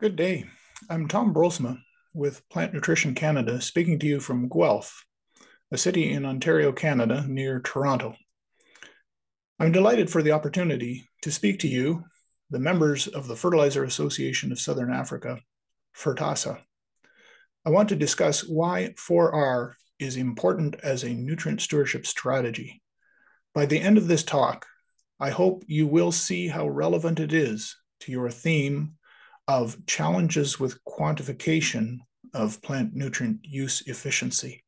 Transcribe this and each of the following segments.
Good day. I'm Tom Bruulsema with Plant Nutrition Canada, speaking to you from Guelph, a city in Ontario, Canada, near Toronto. I'm delighted for the opportunity to speak to you, the members of the Fertilizer Association of Southern Africa, Fertasa. I want to discuss why 4R is important as a nutrient stewardship strategy. By the end of this talk, I hope you will see how relevant it is to your theme of challenges with quantification of plant nutrient use efficiency.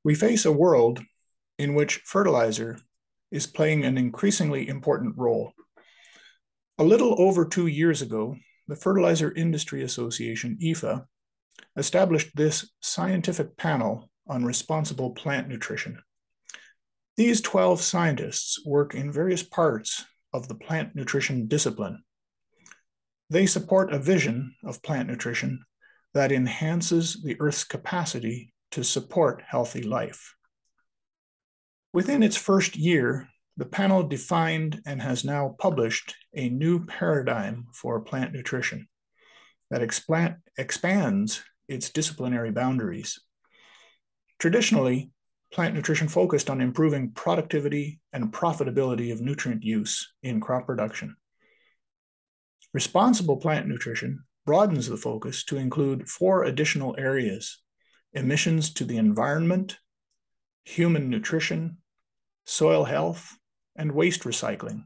We face a world in which fertilizer is playing an increasingly important role. A little over 2 years ago, the Fertilizer Industry Association, IFA, established this scientific panel on responsible plant nutrition. These 12 scientists work in various parts of the plant nutrition discipline. They support a vision of plant nutrition that enhances the Earth's capacity to support healthy life. Within its first year, the panel defined and has now published a new paradigm for plant nutrition that expands its disciplinary boundaries. Traditionally, plant nutrition focused on improving productivity and profitability of nutrient use in crop production. Responsible plant nutrition broadens the focus to include 4 additional areas: emissions to the environment, human nutrition, soil health, and waste recycling.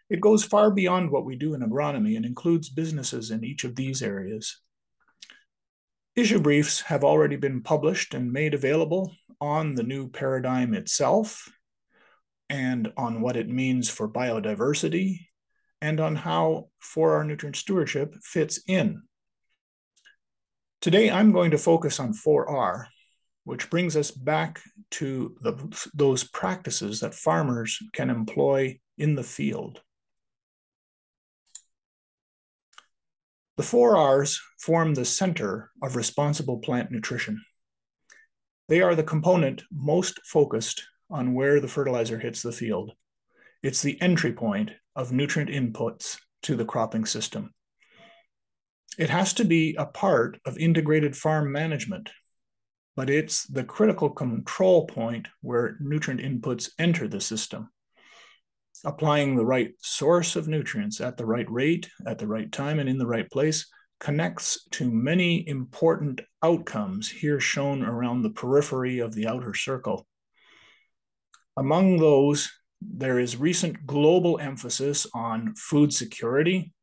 It goes far beyond what we do in agronomy and includes businesses in each of these areas. Issue briefs have already been published and made available on the new paradigm itself, and on what it means for biodiversity, and on how 4R nutrient stewardship fits in. Today, I'm going to focus on 4R, which brings us back to those practices that farmers can employ in the field. The 4Rs form the center of responsible plant nutrition. They are the component most focused on where the fertilizer hits the field. It's the entry point of nutrient inputs to the cropping system. It has to be a part of integrated farm management, but it's the critical control point where nutrient inputs enter the system. Applying the right source of nutrients at the right rate, at the right time, and in the right place connects to many important outcomes here shown around the periphery of the outer circle. Among those, there is recent global emphasis on food security,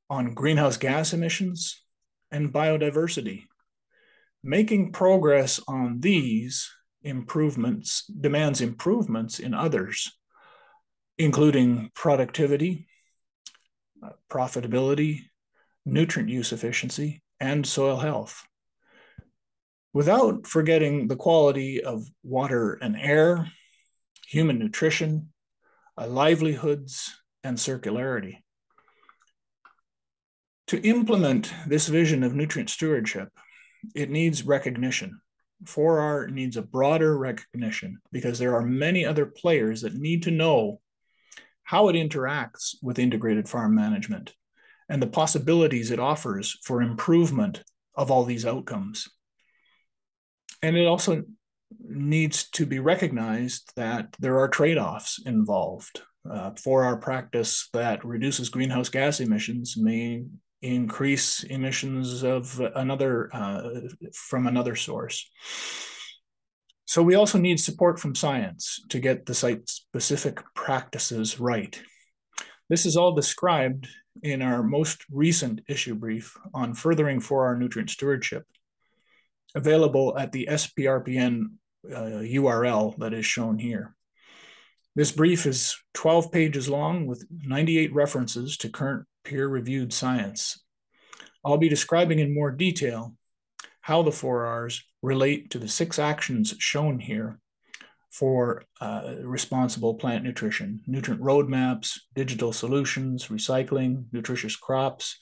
on greenhouse gas emissions, and biodiversity. Making progress on these improvements demands improvements in others, including productivity, profitability, nutrient use efficiency, and soil health. Without forgetting the quality of water and air, human nutrition, livelihoods, and circularity. To implement this vision of nutrient stewardship, it needs recognition. 4R needs a broader recognition because there are many other players that need to know how it interacts with integrated farm management and the possibilities it offers for improvement of all these outcomes. And it also needs to be recognized that there are trade-offs involved. 4R practice that reduces greenhouse gas emissions may increase emissions of from another source. So we also need support from science to get the site-specific practices right. This is all described in our most recent issue brief on furthering 4R nutrient stewardship, available at the SPRPN URL that is shown here. This brief is 12 pages long with 98 references to current peer-reviewed science. I'll be describing in more detail how the 4Rs relate to the 6 actions shown here for responsible plant nutrition: nutrient roadmaps, digital solutions, recycling, nutritious crops,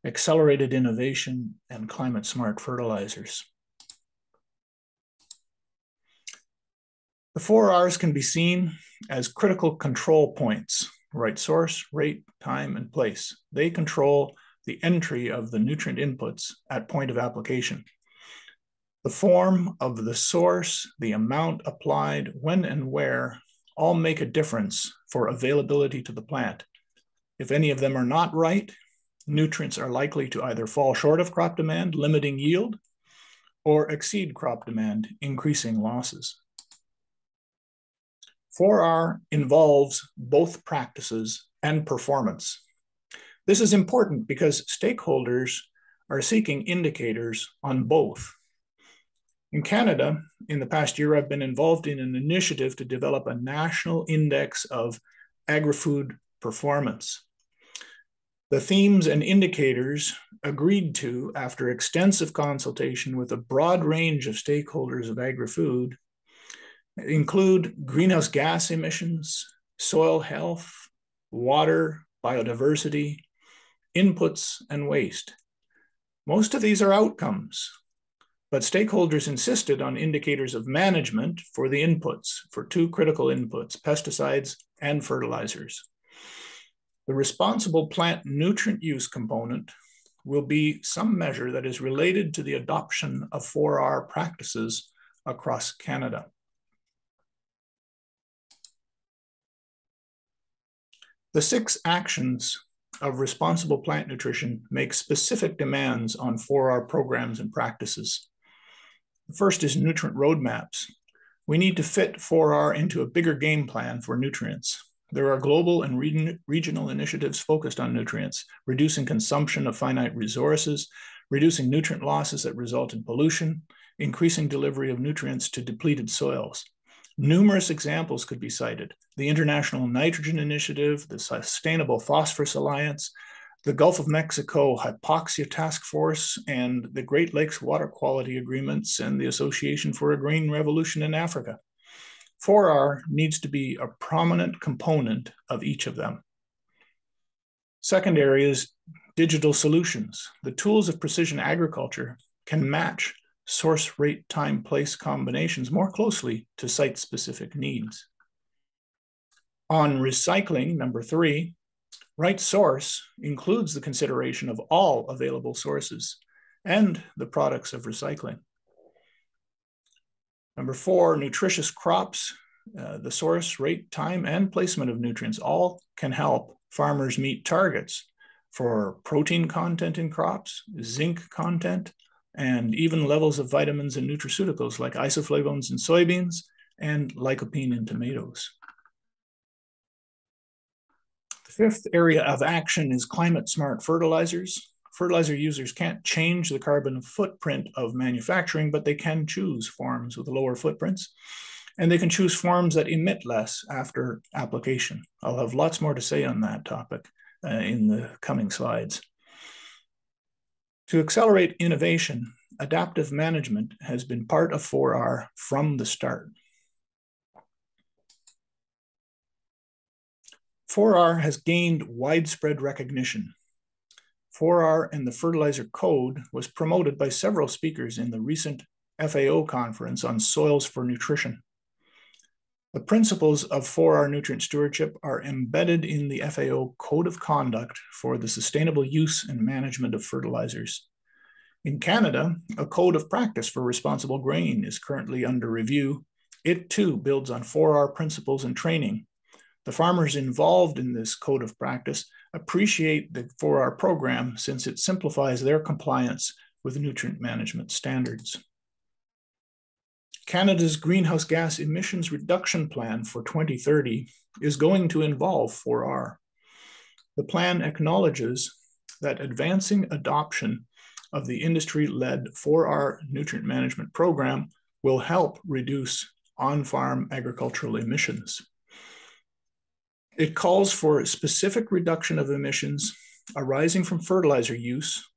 accelerated innovation, and climate-smart fertilizers. The 4Rs can be seen as critical control points: right source, rate, time, and place. They control the entry of the nutrient inputs at point of application. The form of the source, the amount applied, when and where, all make a difference for availability to the plant. If any of them are not right, nutrients are likely to either fall short of crop demand, limiting yield, or exceed crop demand, increasing losses. 4R involves both practices and performance. This is important because stakeholders are seeking indicators on both. In Canada, in the past year, I've been involved in an initiative to develop a national index of agri-food performance. The themes and indicators agreed to after extensive consultation with a broad range of stakeholders of agri-food include greenhouse gas emissions, soil health, water, biodiversity, inputs, and waste. Most of these are outcomes, but stakeholders insisted on indicators of management for the inputs, for two critical inputs, pesticides and fertilizers. The responsible plant nutrient use component will be some measure that is related to the adoption of 4R practices across Canada. The 6 actions of responsible plant nutrition make specific demands on 4R programs and practices. The first is nutrient roadmaps. We need to fit 4R into a bigger game plan for nutrients. There are global and regional initiatives focused on nutrients, reducing consumption of finite resources, reducing nutrient losses that result in pollution, increasing delivery of nutrients to depleted soils. Numerous examples could be cited: the International Nitrogen Initiative, the Sustainable Phosphorus Alliance, the Gulf of Mexico Hypoxia Task Force, and the Great Lakes Water Quality Agreements, and the Association for a Green Revolution in Africa. 4R needs to be a prominent component of each of them. Second area is digital solutions. The tools of precision agriculture can match source, rate, time, place combinations more closely to site-specific needs. On recycling, number 3, right source includes the consideration of all available sources and the products of recycling. Number 4, nutritious crops. The source, rate, time, and placement of nutrients all can help farmers meet targets for protein content in crops, zinc content, and even levels of vitamins and nutraceuticals like isoflavones in soybeans and lycopene in tomatoes. The 5th area of action is climate-smart fertilizers. Fertilizer users can't change the carbon footprint of manufacturing, but they can choose forms with lower footprints, and they can choose forms that emit less after application. I'll have lots more to say on that topic in the coming slides. To accelerate innovation, adaptive management has been part of 4R from the start. 4R has gained widespread recognition. 4R and the Fertilizer Code was promoted by several speakers in the recent FAO conference on soils for nutrition. The principles of 4R nutrient stewardship are embedded in the FAO Code of Conduct for the sustainable use and management of fertilizers. In Canada, a code of practice for responsible grain is currently under review. It too builds on 4R principles and training. The farmers involved in this code of practice appreciate the 4R program since it simplifies their compliance with nutrient management standards. Canada's greenhouse gas emissions reduction plan for 2030 is going to involve 4R. The plan acknowledges that advancing adoption of the industry-led 4R nutrient management program will help reduce on-farm agricultural emissions. It calls for specific reduction of emissions arising from fertilizer use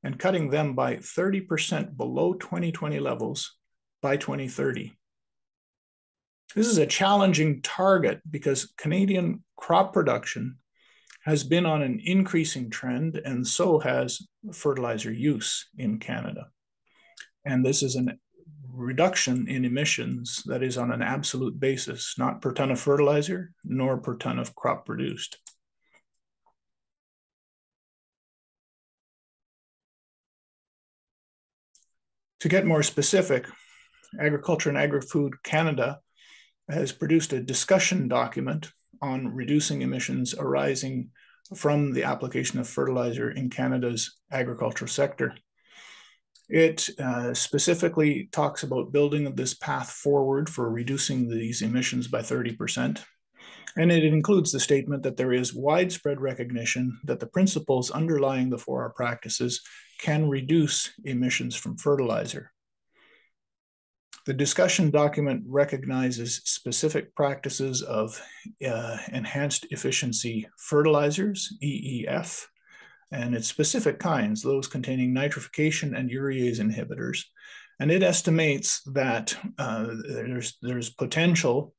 and cutting them by 30% below 2020 levels by 2030. This is a challenging target because Canadian crop production has been on an increasing trend, and so has fertilizer use in Canada. And this is a reduction in emissions that is on an absolute basis, not per ton of fertilizer, nor per ton of crop produced. To get more specific, Agriculture and Agri-Food Canada has produced a discussion document on reducing emissions arising from the application of fertilizer in Canada's agricultural sector. It specifically talks about building this path forward for reducing these emissions by 30%. And it includes the statement that there is widespread recognition that the principles underlying the 4R practices can reduce emissions from fertilizer. The discussion document recognizes specific practices of enhanced efficiency fertilizers, EEF, and its specific kinds, those containing nitrification and urease inhibitors. And it estimates that there's potential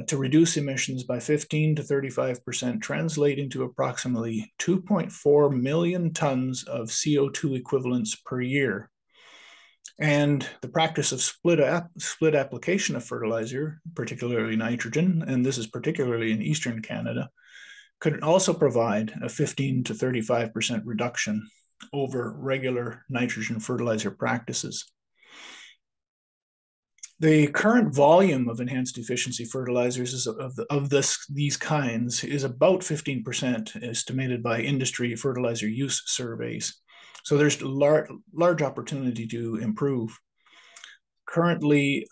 to reduce emissions by 15 to 35%, translating to approximately 2.4 million tons of CO2 equivalents per year. And the practice of split application of fertilizer, particularly nitrogen, and this is particularly in Eastern Canada, could also provide a 15 to 35% reduction over regular nitrogen fertilizer practices. The current volume of enhanced efficiency fertilizers these kinds is about 15%, estimated by industry fertilizer use surveys. So there's large opportunity to improve. Currently,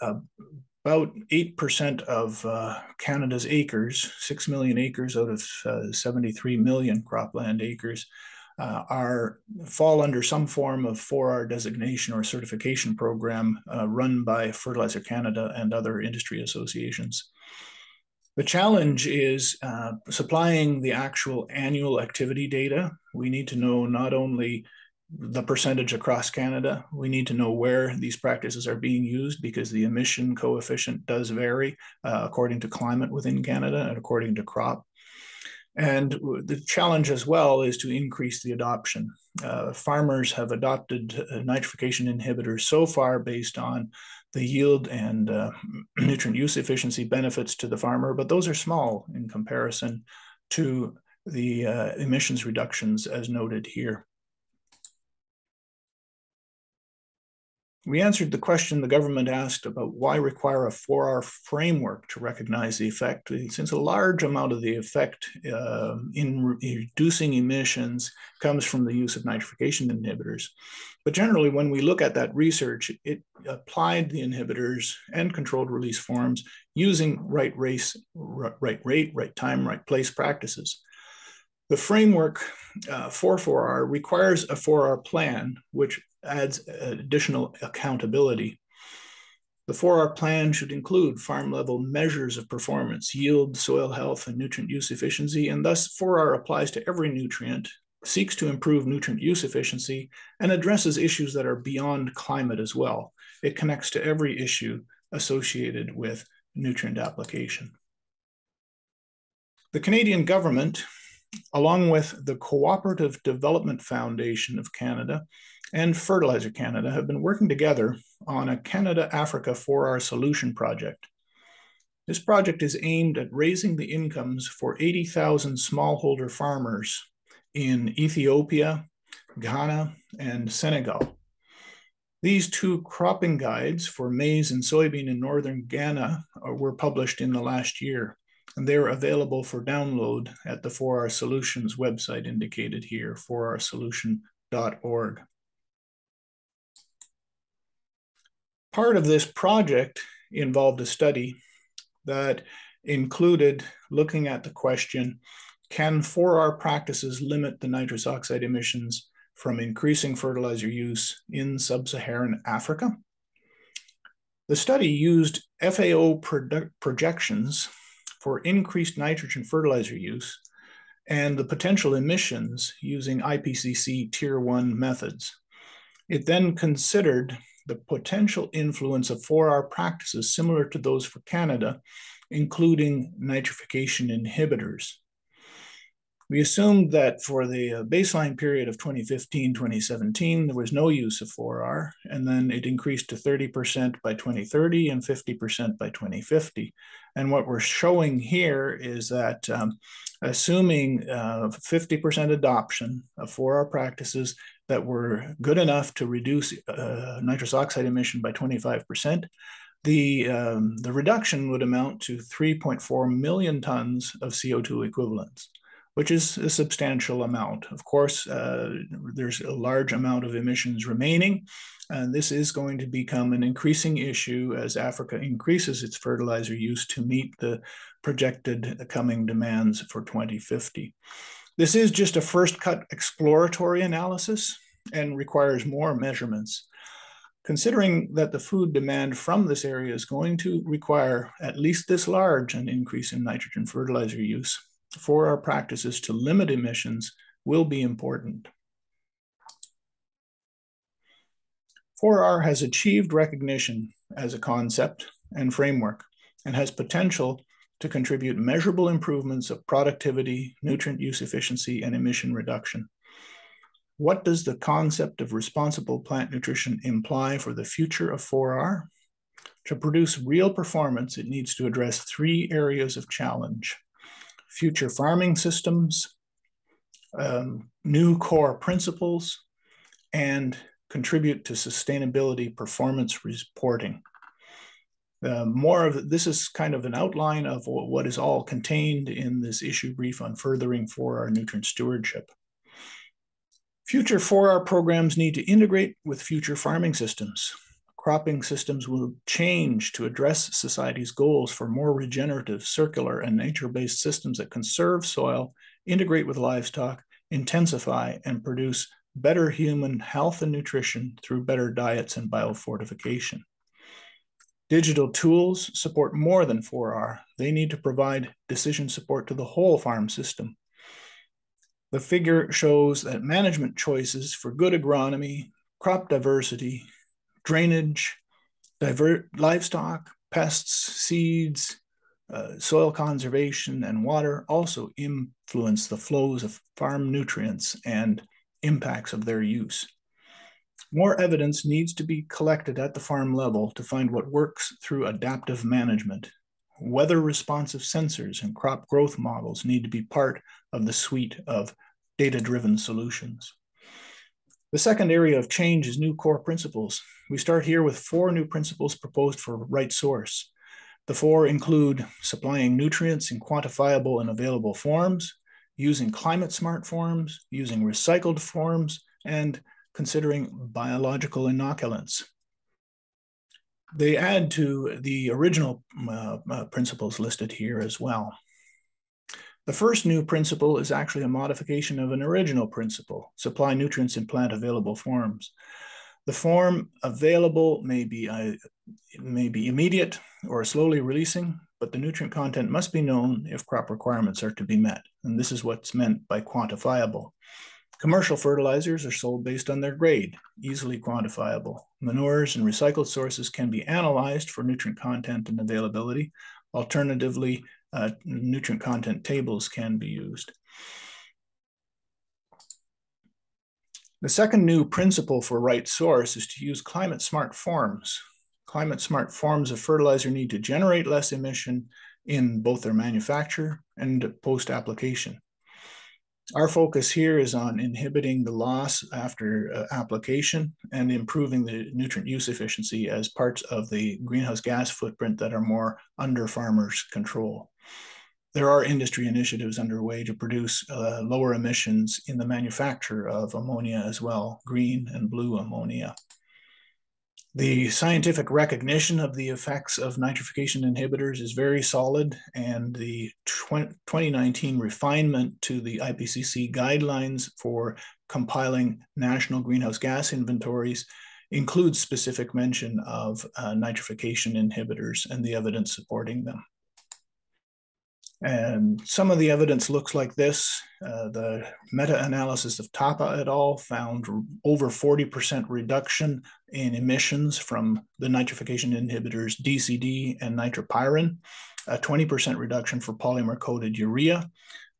about 8% of Canada's acres, 6 million acres out of 73 million cropland acres, fall under some form of 4R designation or certification program run by Fertilizer Canada and other industry associations. The challenge is supplying the actual annual activity data. We need to know not only the percentage across Canada, we need to know where these practices are being used, because the emission coefficient does vary according to climate within Canada and according to crop. And the challenge as well is to increase the adoption. Farmers have adopted nitrification inhibitors so far based on the yield and nutrient use efficiency benefits to the farmer, but those are small in comparison to the emissions reductions as noted here. We answered the question the government asked about why require a 4R framework to recognize the effect, since a large amount of the effect in reducing emissions comes from the use of nitrification inhibitors. But generally, when we look at that research, it applied the inhibitors and controlled release forms using right rate, right time, right place practices. The framework for 4R requires a 4R plan, which adds additional accountability. The 4R plan should include farm-level measures of performance, yield, soil health, and nutrient use efficiency, and thus 4R applies to every nutrient, seeks to improve nutrient use efficiency, and addresses issues that are beyond climate as well. It connects to every issue associated with nutrient application. The Canadian government, along with the Cooperative Development Foundation of Canada and Fertilizer Canada, have been working together on a Canada-Africa 4R solution project. This project is aimed at raising the incomes for 80,000 smallholder farmers in Ethiopia, Ghana, and Senegal. These two cropping guides for maize and soybean in northern Ghana were published in the last year, and they're available for download at the 4R Solutions website indicated here, 4rsolution.org. Part of this project involved a study that included looking at the question, can 4R practices limit the nitrous oxide emissions from increasing fertilizer use in sub-Saharan Africa? The study used FAO projections for increased nitrogen fertilizer use and the potential emissions using IPCC Tier 1 methods. It then considered the potential influence of 4R practices similar to those for Canada, including nitrification inhibitors. We assumed that for the baseline period of 2015-2017, there was no use of 4R, and then it increased to 30% by 2030 and 50% by 2050. And what we're showing here is that assuming 50% adoption of 4R practices that were good enough to reduce nitrous oxide emission by 25%, the reduction would amount to 3.4 million tons of CO2 equivalents, which is a substantial amount. Of course, there's a large amount of emissions remaining, and this is going to become an increasing issue as Africa increases its fertilizer use to meet the projected coming demands for 2050. This is just a first cut exploratory analysis and requires more measurements. Considering that the food demand from this area is going to require at least this large an increase in nitrogen fertilizer use, 4R practices to limit emissions will be important. 4R has achieved recognition as a concept and framework and has potential to contribute measurable improvements of productivity, nutrient use efficiency, and emission reduction. What does the concept of responsible plant nutrition imply for the future of 4R? To produce real performance, it needs to address 3 areas of challenge: future farming systems, new core principles, and contribute to sustainability performance reporting. This is kind of an outline of what is all contained in this issue brief on furthering 4R nutrient stewardship. Future 4R programs need to integrate with future farming systems. Cropping systems will change to address society's goals for more regenerative, circular, and nature-based systems that conserve soil, integrate with livestock, intensify, and produce better human health and nutrition through better diets and biofortification. Digital tools support more than 4R. They need to provide decision support to the whole farm system. The figure shows that management choices for good agronomy, crop diversity, drainage, livestock, pests, seeds, soil conservation, and water also influence the flows of farm nutrients and impacts of their use. More evidence needs to be collected at the farm level to find what works through adaptive management. Weather-responsive sensors and crop growth models need to be part of the suite of data-driven solutions. The second area of change is new core principles. We start here with 4 new principles proposed for right source. The 4 include supplying nutrients in quantifiable and available forms, using climate-smart forms, using recycled forms, and considering biological inoculants. They add to the original principles listed here as well. The first new principle is actually a modification of an original principle: supply nutrients in plant available forms. The form available may be immediate or slowly releasing, but the nutrient content must be known if crop requirements are to be met. And this is what's meant by quantifiable. Commercial fertilizers are sold based on their grade, easily quantifiable. Manures and recycled sources can be analyzed for nutrient content and availability. Alternatively, nutrient content tables can be used. The second new principle for right source is to use climate-smart forms. Climate-smart forms of fertilizer need to generate less emission in both their manufacture and post-application. Our focus here is on inhibiting the loss after application and improving the nutrient use efficiency as parts of the greenhouse gas footprint that are more under farmers' control. There are industry initiatives underway to produce lower emissions in the manufacture of ammonia as well, green and blue ammonia. The scientific recognition of the effects of nitrification inhibitors is very solid, and the 2019 refinement to the IPCC guidelines for compiling national greenhouse gas inventories includes specific mention of nitrification inhibitors and the evidence supporting them. And some of the evidence looks like this. The meta-analysis of Tapa et al. Found over 40% reduction in emissions from the nitrification inhibitors DCD and nitropyrin, a 20% reduction for polymer-coated urea,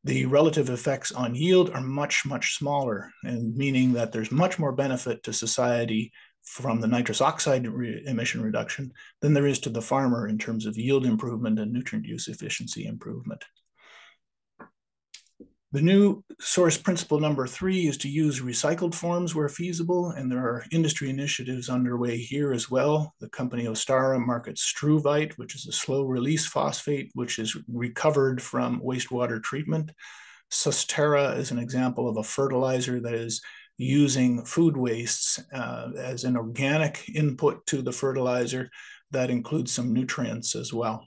the relative effects on yield are much, much smaller, and meaning that there's much more benefit to society from the nitrous oxide emission reduction than there is to the farmer in terms of yield improvement and nutrient use efficiency improvement. The new source principle number 3 is to use recycled forms where feasible, and there are industry initiatives underway here as well. The company Ostara markets Struvite, which is a slow-release phosphate, which is recovered from wastewater treatment. Sustera is an example of a fertilizer that is using food wastes as an organic input to the fertilizer that includes some nutrients as well.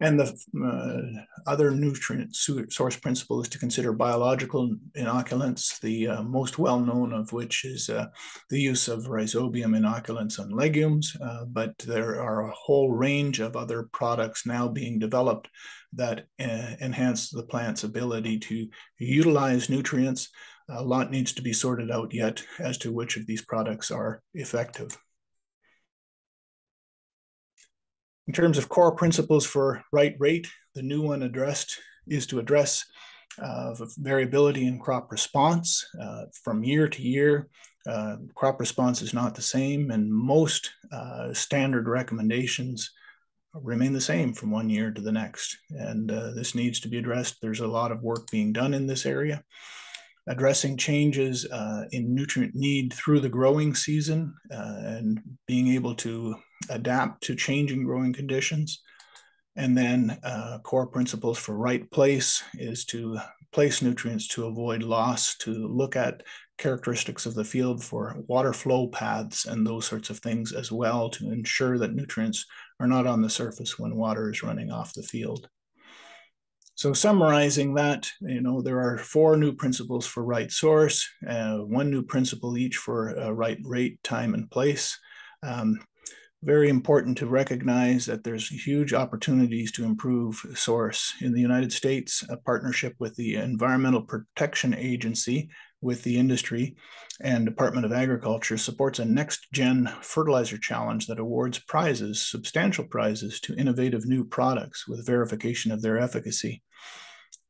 And the other nutrient source principle is to consider biological inoculants, the most well-known of which is the use of rhizobium inoculants on legumes, but there are a whole range of other products now being developed that enhance the plant's ability to utilize nutrients. A lot needs to be sorted out yet as to which of these products are effective. In terms of core principles for right rate, the new one is to address variability in crop response from year to year. Crop response is not the same, and most standard recommendations remain the same from one year to the next. And this needs to be addressed. There's a lot of work being done in this area. Addressing changes in nutrient need through the growing season and being able to adapt to changing growing conditions. And then core principles for right place is to place nutrients to avoid loss, to look at characteristics of the field for water flow paths and those sorts of things as well, to ensure that nutrients are not on the surface when water is running off the field. So summarizing that, there are 4 new principles for right source, 1 new principle each for right rate, time, and place. Very important to recognize that there's huge opportunities to improve source. In the United States, a partnership with the Environmental Protection Agency, with the industry, and Department of Agriculture supports a next-gen fertilizer challenge that awards prizes, substantial prizes, to innovative new products with verification of their efficacy.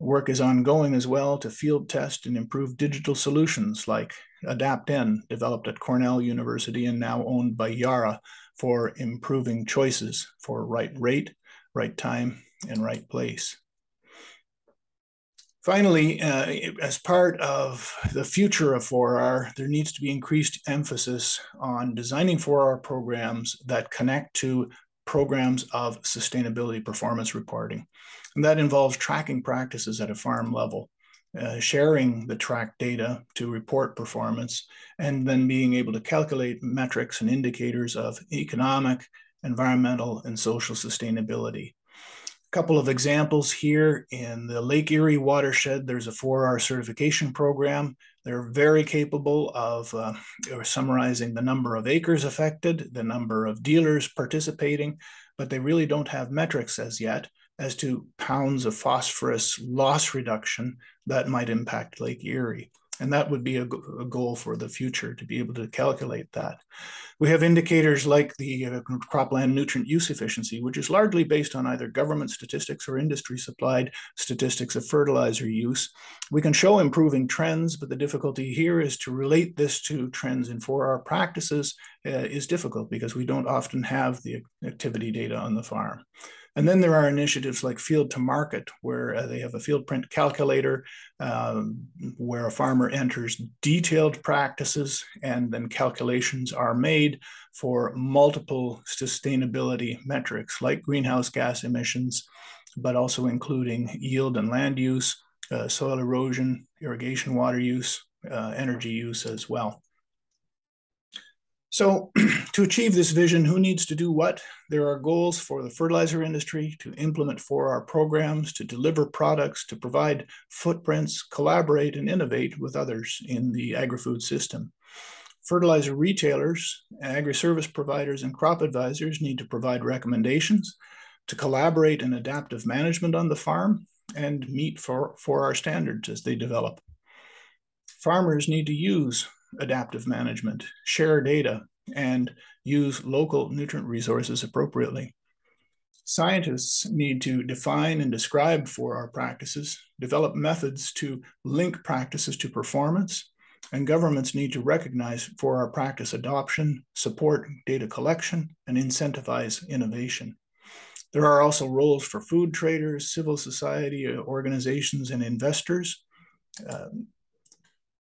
Work is ongoing as well to field test and improve digital solutions like AdaptN, developed at Cornell University and now owned by Yara, for improving choices for right rate, right time, and right place. Finally, as part of the future of 4R, there needs to be increased emphasis on designing 4R programs that connect to programs of sustainability performance reporting. And that involves tracking practices at a farm level, sharing the track data to report performance, and then being able to calculate metrics and indicators of economic, environmental, and social sustainability. Couple of examples here. In the Lake Erie watershed, there's a 4R certification program. They're very capable of summarizing the number of acres affected, the number of dealers participating, but they really don't have metrics as yet as to pounds of phosphorus loss reduction that might impact Lake Erie. And that would be a goal for the future, to be able to calculate that. We have indicators like the cropland nutrient use efficiency, which is largely based on either government statistics or industry-supplied statistics of fertilizer use. We can show improving trends, but the difficulty here is to relate this to trends in 4R practices is difficult because we don't often have the activity data on the farm. And then there are initiatives like Field to Market, where they have a field print calculator where a farmer enters detailed practices and then calculations are made for multiple sustainability metrics like greenhouse gas emissions, but also including yield and land use, soil erosion, irrigation water use, energy use as well. So to achieve this vision, who needs to do what? There are goals for the fertilizer industry to implement 4R programs, to deliver products, to provide footprints, collaborate and innovate with others in the agri-food system. Fertilizer retailers, agri-service providers, and crop advisors need to provide recommendations to collaborate in adaptive management on the farm and meet 4R standards as they develop. Farmers need to use adaptive management, share data, and use local nutrient resources appropriately. Scientists need to define and describe 4R practices, develop methods to link practices to performance, and governments need to recognize 4R practice adoption, support data collection, and incentivize innovation. There are also roles for food traders, civil society organizations, and investors.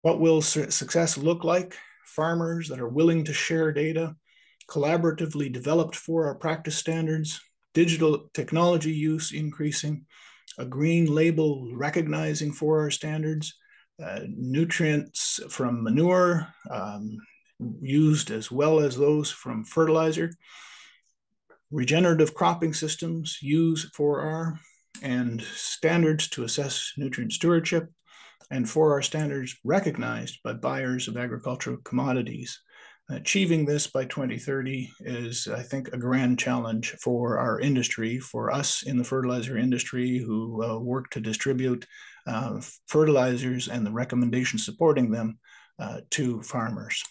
What will success look like? Farmers that are willing to share data, collaboratively developed 4R practice standards, digital technology use increasing, a green label recognizing 4R standards, nutrients from manure used as well as those from fertilizer, regenerative cropping systems use 4R, and standards to assess nutrient stewardship, and 4R standards recognized by buyers of agricultural commodities. Achieving this by 2030 is, I think, a grand challenge for our industry, for us in the fertilizer industry who work to distribute fertilizers and the recommendations supporting them to farmers.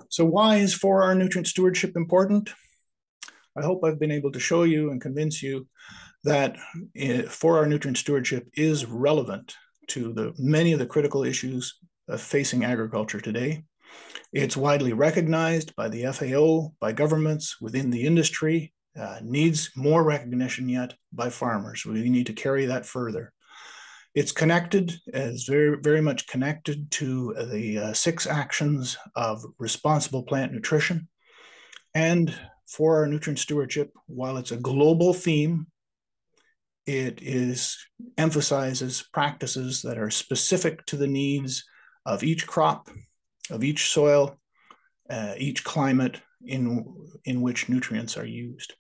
So why is 4R nutrient stewardship important? I hope I've been able to show you and convince you that 4R nutrient stewardship is relevant to many of the critical issues facing agriculture today. It's widely recognized by the FAO, by governments, within the industry, needs more recognition yet by farmers. We need to carry that further. It's connected, is very, very much connected to the 6 actions of responsible plant nutrition. And 4R nutrient stewardship, while it's a global theme, it emphasizes practices that are specific to the needs of each crop, of each soil, each climate in which nutrients are used.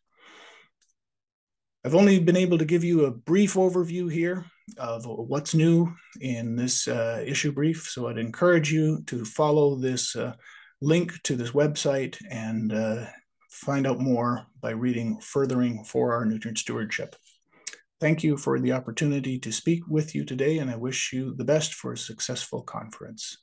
I've only been able to give you a brief overview here of what's new in this issue brief, so I'd encourage you to follow this link to this website and find out more by reading Furthering 4R Nutrient Stewardship. Thank you for the opportunity to speak with you today, and I wish you the best for a successful conference.